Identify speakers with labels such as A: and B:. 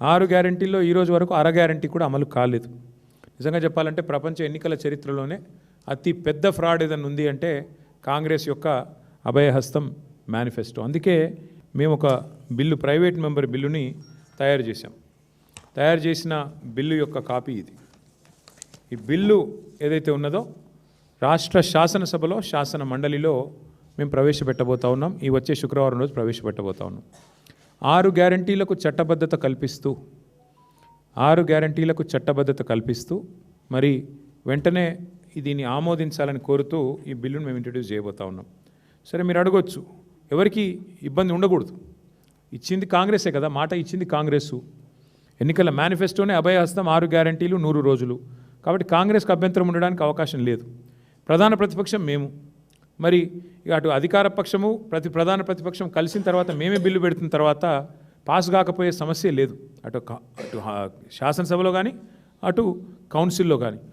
A: 6 గ్యారంటీల్లో ఈ రోజు వరకు అర గ్యారంటీ కూడా అమలు కాలేదు. నిజంగా చెప్పాలంటే ప్రపంచ ఎన్నికల చరిత్రలోనే అతి పెద్ద ఫ్రాడ్ ఏదైనా ఉంది అంటే కాంగ్రెస్ యొక్క అభయహస్తం మేనిఫెస్టో. అందుకే మేము ఒక బిల్లు, ప్రైవేట్ మెంబర్ బిల్లుని తయారు చేశాం. తయారు చేసిన బిల్లు యొక్క కాపీ ఇది. ఈ బిల్లు ఏదైతే ఉన్నదో రాష్ట్ర శాసనసభలో, శాసన మండలిలో మేము ప్రవేశపెట్టబోతా ఉన్నాం. ఈ వచ్చే శుక్రవారం రోజు ప్రవేశపెట్టబోతా ఉన్నాం. 6 గ్యారంటీలకు చట్టబద్ధత కల్పిస్తూ 6 గ్యారంటీలకు చట్టబద్ధత కల్పిస్తూ మరి వెంటనే దీన్ని ఆమోదించాలని కోరుతూ ఈ బిల్లును మేము ఇంట్రడ్యూస్ చేయబోతా ఉన్నాం. సరే, మీరు అడగొచ్చు, ఎవరికి ఇబ్బంది ఉండకూడదు, ఇచ్చింది కాంగ్రెసే కదా, మాట ఇచ్చింది కాంగ్రెసు, ఎన్నికల మేనిఫెస్టోనే అభయహస్తం 6 గ్యారంటీలు 100 రోజులు, కాబట్టి కాంగ్రెస్కి అభ్యంతరం ఉండడానికి అవకాశం లేదు. ప్రధాన ప్రతిపక్షం మేము, మరి అటు అధికార పక్షము ప్రధాన ప్రతిపక్షం కలిసిన తర్వాత మేమే బిల్లు పెడుతున్న తర్వాత పాస్ కాకపోయే సమస్య లేదు, అటు శాసనసభలో కానీ అటు కౌన్సిల్లో కానీ.